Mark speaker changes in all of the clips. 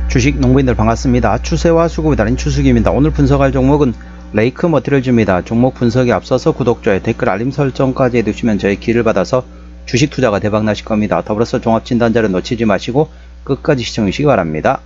Speaker 1: 주식 농부인들 반갑습니다. 추세와 수급이 다른 추수기입니다. 오늘 분석할 종목은 레이크 머티리얼즈입니다. 종목 분석에 앞서서 구독, 좋아요, 댓글, 알림 설정까지 해두시면 저의 기를 받아서 주식 투자가 대박 나실 겁니다. 더불어서 종합진단자를 놓치지 마시고 끝까지 시청해 주시기 바랍니다.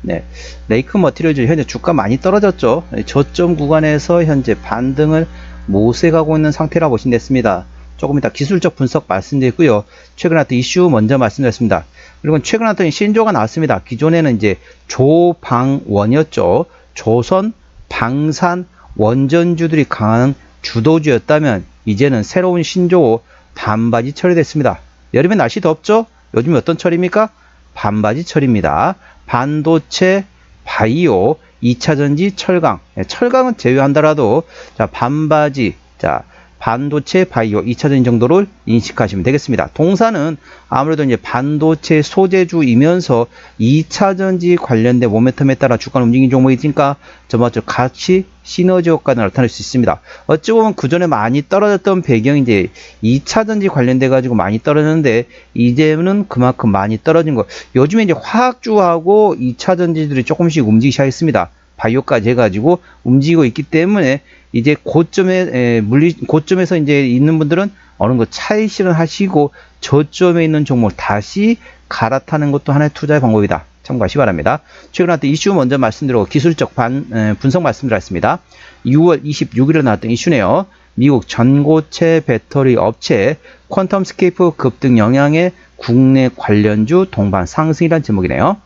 Speaker 1: 네, 레이크 머티리얼즈 현재 주가 많이 떨어졌죠. 저점 구간에서 현재 반등을 모색하고 있는 상태라 보시면 됐습니다. 조금 이따 기술적 분석 말씀드리고요. 최근 나왔던 이슈 먼저 말씀드렸습니다. 그리고 최근 나왔던 신조가 나왔습니다. 기존에는 이제 조방원이었죠. 조선, 방산, 원전주들이 강한 주도주였다면 이제는 새로운 신조 반바지 철이 됐습니다. 여름에 날씨 덥죠? 요즘 어떤 철입니까? 반바지 철입니다. 반도체, 바이오, 2차전지, 철강. 철강은 제외한다라도 자, 반바지, 자, 반도체, 바이오, 2차전지 정도를 인식하시면 되겠습니다. 동사는 아무래도 이제 반도체 소재주이면서 2차전지 관련된 모멘텀에 따라 주가는 움직이는 종목이니까 전반적으로 같이 시너지 효과가 나타날 수 있습니다. 어찌 보면 그전에 많이 떨어졌던 배경이 이제 2차전지 관련돼 가지고 많이 떨어졌는데 이제는 그만큼 많이 떨어진 거. 요즘에 이제 화학주하고 2차전지들이 조금씩 움직이기 시작했습니다. 바이오까지 해가지고 움직이고 있기 때문에 이제 고점에서 이제 있는 분들은 어느 정도 차익 실현하시고 저점에 있는 종목을 다시 갈아타는 것도 하나의 투자의 방법이다. 참고하시기 바랍니다. 최근 나왔던 이슈 먼저 말씀드리고 기술적 분석 말씀드렸습니다. 6월 26일에 나왔던 이슈네요. 미국 전고체 배터리 업체 퀀텀스케이프 급등 영향의 국내 관련주 동반 상승이라는 제목이네요.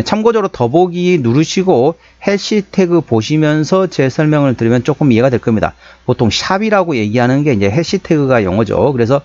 Speaker 1: 참고적으로 더보기 누르시고 해시태그 보시면서 제 설명을 들으면 조금 이해가 될 겁니다. 보통 샵이라고 얘기하는 게 이제 해시태그가 영어죠. 그래서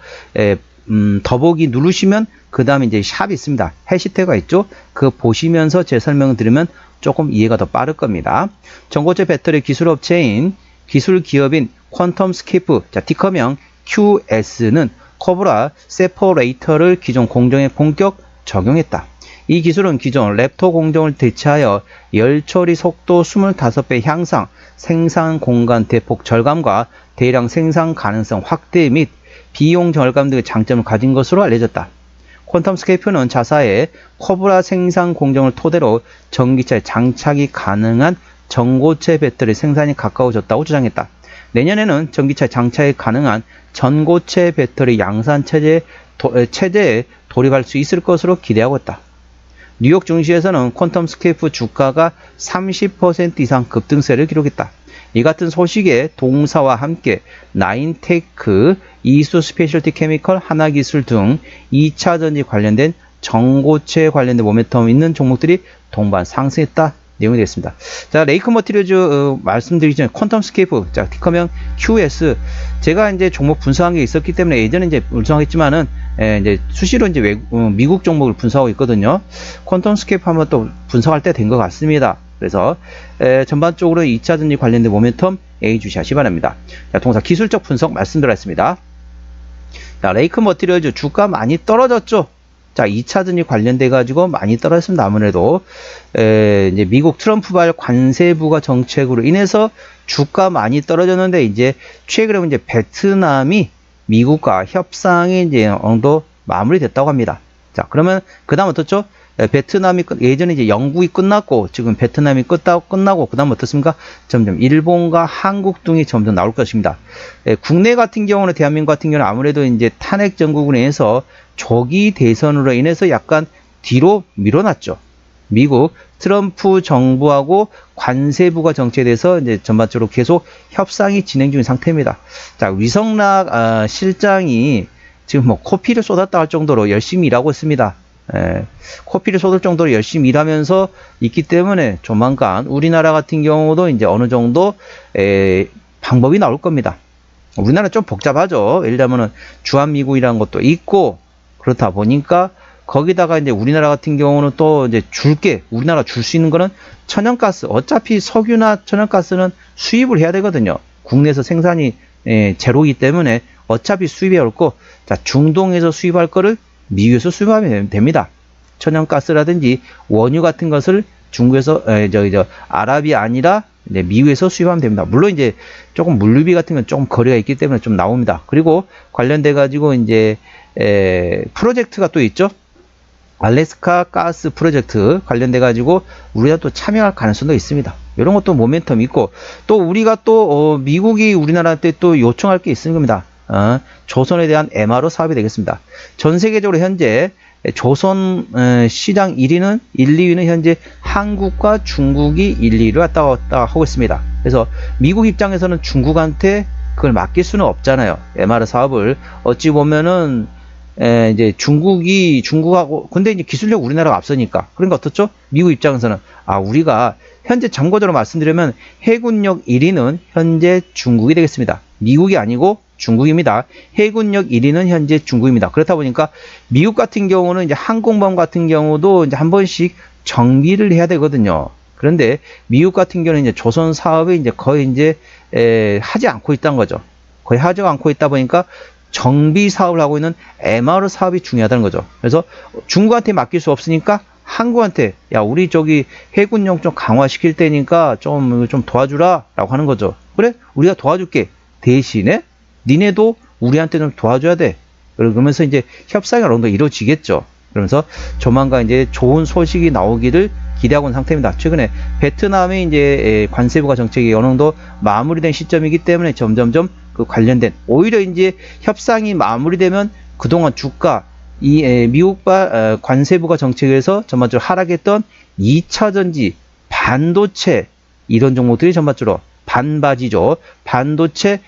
Speaker 1: 더보기 누르시면 그 다음에 이제 샵이 있습니다. 해시태그가 있죠. 그거 보시면서 제 설명을 들으면 조금 이해가 더 빠를 겁니다. 전고체 배터리 기술업체인 기술기업인 퀀텀스케이프, 자, 티커명 QS는 코브라 세퍼레이터를 기존 공정에 본격 적용했다. 이 기술은 기존 랩터 공정을 대체하여 열 처리 속도 25배 향상, 생산 공간 대폭 절감과 대량 생산 가능성 확대 및 비용 절감 등의 장점을 가진 것으로 알려졌다. 퀀텀스케이프는 자사의 코브라 생산 공정을 토대로 전기차에 장착이 가능한 전고체 배터리 생산이 가까워졌다고 주장했다. 내년에는 전기차에 장착이 가능한 전고체 배터리 양산 체제에 돌입할 수 있을 것으로 기대하고 있다. 뉴욕 증시에서는 퀀텀스케이프 주가가 30% 이상 급등세를 기록했다. 이 같은 소식에 동사와 함께 나인테크, 이수 스페셜티 케미컬, 하나기술 등 2차전지 관련된 전고체 관련된 모멘텀 있는 종목들이 동반 상승했다. 내용이 되겠습니다. 자, 레이크 머티리얼즈 말씀드리기 전에 퀀텀스케이프, 자, 티커명 QS. 제가 이제 종목 분석한 게 있었기 때문에 예전에 이제 분석했지만은 이제 수시로 이제 미국 종목을 분석하고 있거든요. 퀀텀스케이프 한번 또 분석할 때 된 것 같습니다. 그래서 전반적으로 2차전지 관련된 모멘텀 A 주시하시 바랍니다. 자, 동사 기술적 분석 말씀드렸습니다. 자, 레이크 머티리얼즈 주가 많이 떨어졌죠. 자, 2차전지 관련돼 가지고 많이 떨어졌습니다. 아무래도 이제 미국 트럼프발 관세 부과 정책으로 인해서 주가 많이 떨어졌는데 이제 최근에 이제 베트남이 미국과 협상이 이제 어느 정도 마무리됐다고 합니다. 자, 그러면 그다음 어떻죠? 베트남이 예전에 이제 영국이 끝났고 지금 베트남이 끝나고 그다음 어떻습니까? 점점 일본과 한국 등이 점점 나올 것입니다. 국내 같은 경우는 대한민국 같은 경우는 아무래도 이제 탄핵 정국으로 인해서 조기 대선으로 인해서 약간 뒤로 밀어놨죠. 미국 트럼프 정부하고 관세부가 정책에 대해서 이제 전반적으로 계속 협상이 진행 중인 상태입니다. 자, 위성락 실장이 지금 뭐 코피를 쏟았다 할 정도로 열심히 일하고 있습니다. 코피를 쏟을 정도로 열심히 일하면서 있기 때문에 조만간 우리나라 같은 경우도 이제 어느 정도 방법이 나올 겁니다. 우리나라 좀 복잡하죠. 예를 들면은 주한미군이라는 것도 있고 그렇다 보니까 거기다가 이제 우리나라 같은 경우는 또 이제 우리나라 줄 수 있는 거는 천연가스. 어차피 석유나 천연가스는 수입을 해야 되거든요. 국내에서 생산이 제로이기 때문에 어차피 수입이 어렵고, 자, 중동에서 수입할 거를 미국에서 수입하면 됩니다. 천연가스라든지 원유 같은 것을 중국에서 아랍이 아니라 이제 미국에서 수입하면 됩니다. 물론 이제 조금 물류비 같은 건 조금 거리가 있기 때문에 좀 나옵니다. 그리고 관련돼 가지고 이제 프로젝트가 또 있죠. 알래스카 가스 프로젝트 관련돼 가지고 우리가 또 참여할 가능성도 있습니다. 이런 것도 모멘텀이 있고, 또 우리가 또 미국이 우리나라한테 또 요청할 게 있는 겁니다. 조선에 대한 MRO 사업이 되겠습니다. 전 세계적으로 현재 조선 시장 1위는 1, 2위는 현재 한국과 중국이 1, 2위를 왔다 갔다 하고 있습니다. 그래서 미국 입장에서는 중국한테 그걸 맡길 수는 없잖아요. MR 사업을 어찌 보면은 이제 중국하고 근데 이제 기술력 우리나라가 앞서니까, 그러니까 어떻죠? 미국 입장에서는 우리가 현재 참고적으로 말씀드리면 해군력 1위는 현재 중국이 되겠습니다. 미국이 아니고 중국입니다. 해군력 1위는 현재 중국입니다. 그렇다 보니까 미국 같은 경우는 이제 항공모함 같은 경우도 이제 한 번씩 정비를 해야 되거든요. 그런데 미국 같은 경우는 이제 조선 사업에 이제 거의 이제 하지 않고 있다는 거죠. 거의 하지 않고 있다 보니까 정비 사업을 하고 있는 MR 사업이 중요하다는 거죠. 그래서 중국한테 맡길 수 없으니까 한국한테 야 우리 저기 해군력 좀 강화시킬 테니까 좀 도와주라 라고 하는 거죠. 그래 우리가 도와줄게. 대신에 니네도 우리한테 좀 도와줘야 돼. 그러면서 이제 협상이 어느 정도 이루어지겠죠. 그러면서 조만간 이제 좋은 소식이 나오기를 기대하고 있는 상태입니다. 최근에 베트남의 이제 관세부가 정책이 어느 정도 마무리된 시점이기 때문에 점점점 그 관련된 오히려 이제 협상이 마무리되면 그동안 주가 미국과 관세부가 정책에서 전반적으로 하락했던 2차 전지, 반도체 이런 종목들이 전반적으로 반바지죠. 반도체,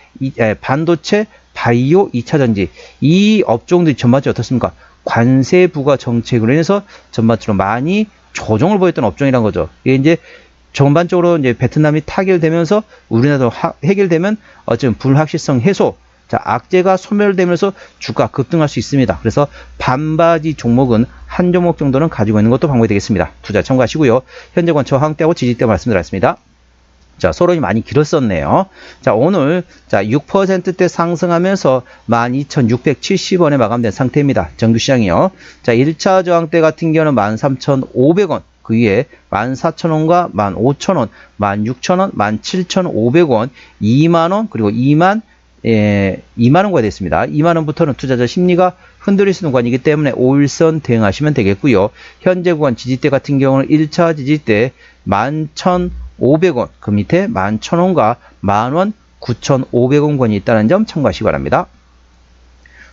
Speaker 1: 바이오 2차 전지 이 업종들이 전반적으로 어떻습니까? 관세부가 정책으로 인해서 전반적으로 많이 조정을 보였던 업종이란 거죠. 이게 이제 전반적으로 이제 베트남이 타결되면서 우리나라도 해결되면 어쩌면 불확실성 해소, 자, 악재가 소멸되면서 주가 급등할 수 있습니다. 그래서 반바지 종목은 한 종목 정도는 가지고 있는 것도 방법이 되겠습니다. 투자 참고하시고요. 현재 권처 항대하고 지지대 말씀드렸습니다. 자, 서론이 많이 길었었네요. 자, 오늘 6%대 상승하면서 12,670원에 마감된 상태입니다. 정규시장이요. 자, 1차 저항대 같은 경우는 13,500원, 그 위에 14,000원과 15,000원, 16,000원, 17,500원, 2만원, 그리고 2만원과 됐습니다. 2만원부터는 투자자 심리가 흔들릴 수 있는 구간이기 때문에 5일선 대응하시면 되겠고요. 현재 구간 지지대 같은 경우는 1차 지지대 11,500원, 그 밑에 11,000원과 10,000원, 9,500원권이 있다는 점 참고하시기 바랍니다.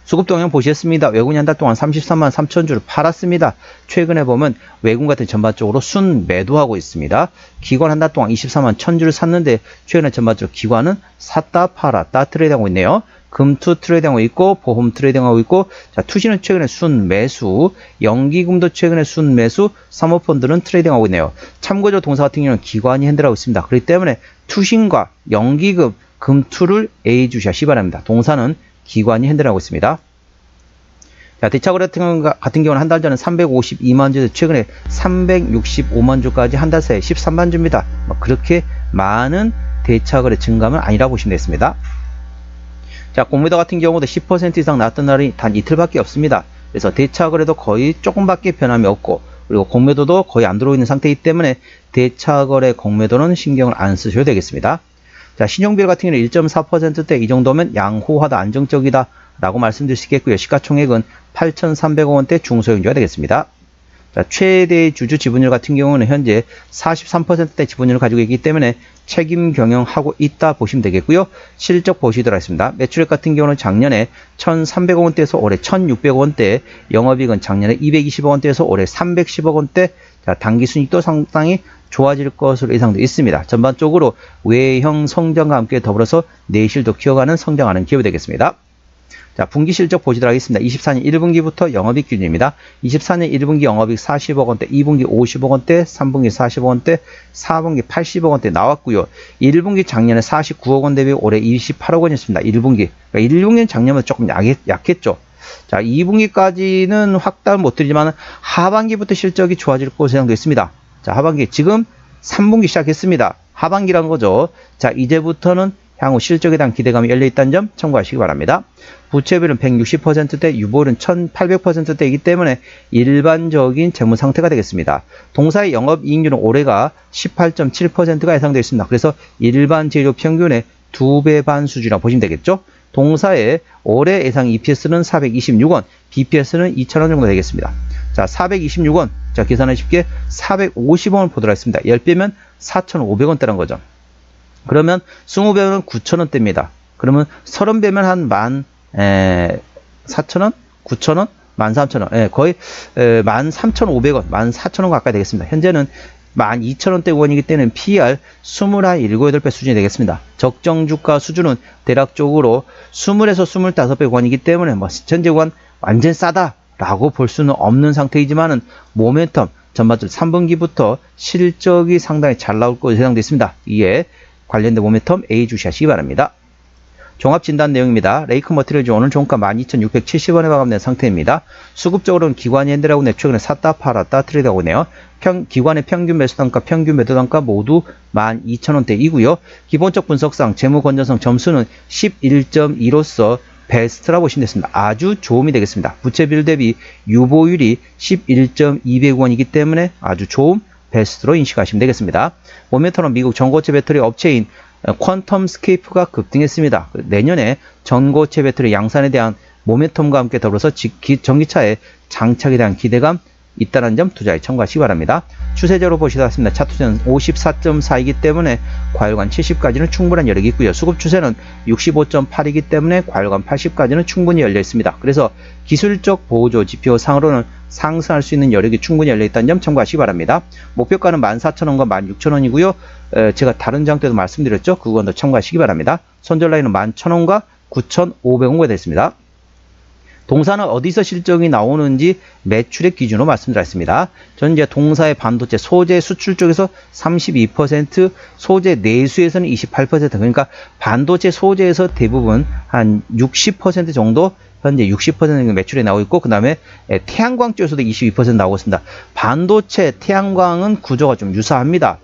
Speaker 1: 수급 동향 보시겠습니다. 외국인이 한 달 동안 33만 3천 주를 팔았습니다. 최근에 보면 외국인 같은 전반적으로 순 매도하고 있습니다. 기관 한 달 동안 24만 1천 주를 샀는데 최근에 전반적으로 기관은 샀다 팔았다 트레이드하고 있네요. 금투 트레이딩하고 있고 보험 트레이딩하고 있고, 자, 투시는 최근에 순 매수, 연기금도 최근에 순 매수, 사모펀드는 트레이딩하고 있네요. 참고적으로 동사 같은 경우는 기관이 핸들하고 있습니다. 그렇기 때문에 투신과 연기금, 금투를 예의주시하시 바랍니다. 동사는 기관이 핸들하고 있습니다. 자, 대차거래 같은 경우는 한 달 전에 352만 주에서 최근에 365만 주까지 한 달 사이에 13만 주입니다. 그렇게 많은 대차거래 증감은 아니라고 보시면 되겠습니다. 자, 공매도 같은 경우도 10% 이상 나왔던 날이 단 이틀밖에 없습니다. 그래서 대차거래도 거의 조금밖에 변함이 없고, 그리고 공매도도 거의 안 들어오고 있는 상태이기 때문에 대차거래 공매도는 신경을 안 쓰셔도 되겠습니다. 자, 신용비율 같은 경우는 1.4%대 이 정도면 양호하다, 안정적이다 라고 말씀드릴 수 있겠고요. 시가총액은 8,300억 원대 중소형주가 되겠습니다. 자, 최대 주주 지분율 같은 경우는 현재 43%대 지분율을 가지고 있기 때문에 책임 경영하고 있다 보시면 되겠고요. 실적 보시도록 하겠습니다. 매출액 같은 경우는 작년에 1,300억 원대에서 올해 1,600억 원대, 영업이익은 작년에 220억 원대에서 올해 310억 원대, 자, 당기순이익도 상당히 좋아질 것으로 예상되어 있습니다. 전반적으로 외형 성장과 함께 더불어서 내실도 키워가는 성장하는 기업이 되겠습니다. 자, 분기 실적 보시도록 하겠습니다. 24년 1분기부터 영업이익 기준입니다. 24년 1분기 영업이익 40억 원대, 2분기 50억 원대, 3분기 40억 원대, 4분기 80억 원대 나왔고요. 1분기 작년에 49억 원 대비 올해 28억 원이었습니다. 1분기. 그러니까 1분기는 작년보다 조금 약했죠. 자, 2분기까지는 확답을 못 드리지만 하반기부터 실적이 좋아질 것으로 예상되어 있습니다. 자, 하반기 지금 3분기 시작했습니다. 하반기란 거죠. 자, 이제부터는 향후 실적에 대한 기대감이 열려있다는 점 참고하시기 바랍니다. 부채비율은 160%대, 유보율은 1800%대이기 때문에 일반적인 재무 상태가 되겠습니다. 동사의 영업이익률은 올해가 18.7%가 예상되어 있습니다. 그래서 일반 재료 평균의 2배 반 수준이라고 보시면 되겠죠. 동사의 올해 예상 EPS는 426원, BPS는 2,000원 정도 되겠습니다. 자, 426원. 자, 계산하기 쉽게 450원을 보도록 하겠습니다. 10배면 4,500원대란 거죠. 그러면 20배면 9,000원대입니다. 그러면 30배면 한 4,000원? 9,000원? 13,000원. 예, 거의 13,500원, 14,000원 가까이 되겠습니다. 현재는 12,000원대 원이기 때문에 PER 21, 8배 수준이 되겠습니다. 적정 주가 수준은 대략적으로 20에서 25배 원이기 때문에 뭐 현재 원 완전 싸다라고 볼 수는 없는 상태이지만은 모멘텀 전반적으로 3분기부터 실적이 상당히 잘 나올 것으로 예상되어 있습니다. 이에 관련된 모멘텀 A 주시하시기 바랍니다. 종합진단 내용입니다. 레이크 머티리얼즈 오늘 종가 12,670원에 마감된 상태입니다. 수급적으로는 기관이 핸들하고 있네요. 최근에 샀다 팔았다 트레이드하고 있네요. 기관의 평균 매수 단가, 평균 매도 단가 모두 12,000원대이고요. 기본적 분석상 재무 건전성 점수는 11.2로서 베스트라고 보시면 되겠습니다. 아주 좋음이 되겠습니다. 부채 비율 대비 유보율이 11.200원이기 때문에 아주 좋음, 베스트로 인식하시면 되겠습니다. 모멘텀은 미국 전고체 배터리 업체인 퀀텀 스케이프가 급등했습니다. 내년에 전고체 배터리 양산에 대한 모멘텀과 함께 더불어서 전기차의 장착에 대한 기대감 있다는 점 투자에 참고하시기 바랍니다. 추세적으로 보시다 봤습니다. 차트는 54.4이기 때문에 과열관 70까지는 충분한 여력이 있고요. 수급 추세는 65.8이기 때문에 과열관 80까지는 충분히 열려 있습니다. 그래서 기술적 보조 지표 상으로는 상승할 수 있는 여력이 충분히 열려 있다는 점 참고하시기 바랍니다. 목표가는 14,000원과 16,000원이고요. 제가 다른 장 때도 말씀드렸죠. 그건 더 참고하시기 바랍니다. 손절 라인은 11,000원과 9,500원가 됐습니다. 동사는 어디서 실적이 나오는지 매출의 기준으로 말씀드렸습니다. 저는 이제 동사의 반도체 소재 수출 쪽에서 32%, 소재 내수에서는 28%, 그러니까 반도체 소재에서 대부분 한 60% 정도 현재 60% 매출이 나오고 있고, 그 다음에 태양광 쪽에서도 22% 나오고 있습니다. 반도체, 태양광은 구조가 좀 유사합니다.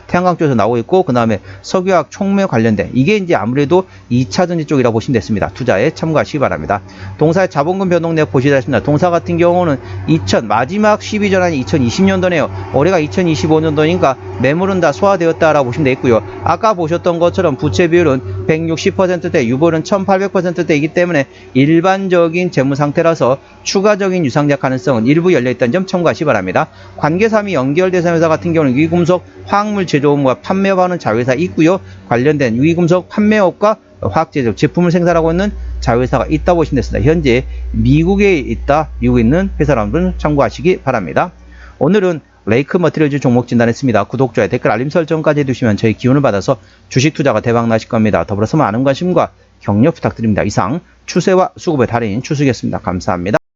Speaker 1: 태양광 쪽에서 나오고 있고, 그 다음에 석유화학 촉매 관련된, 이게 이제 아무래도 2차전지 쪽이라고 보시면 됐습니다. 투자에 참고하시기 바랍니다. 동사의 자본금 변동 내역 보시다 했습니다. 동사 같은 경우는 마지막 12전환이 2020년도네요. 올해가 2025년도니까 매물은 다 소화되었다라고 보시면 되겠고요. 아까 보셨던 것처럼 부채 비율은 160%대, 유보율은 1800%대이기 때문에 일반적인 재무 상태라서 추가적인 유상작 가능성은 일부 열려있다는 점 참고하시기 바랍니다. 관계사항이 연결대상 회사 같은 경우는 유기금속 화학물 제조업과 판매하는 자회사 있고요. 관련된 유기금속 판매업과 화학제조 제품을 생산하고 있는 자회사가 있다고 보시면 됐습니다. 현재 미국에 있는 회사라는 참고하시기 바랍니다. 오늘은 레이크 머티리얼즈 종목 진단했습니다. 구독, 좋아요, 댓글, 알림 설정까지 해두시면 저희 기운을 받아서 주식 투자가 대박 나실 겁니다. 더불어서 많은 관심과 격려 부탁드립니다. 이상 추세와 수급의 달인 추수겠습니다. 감사합니다.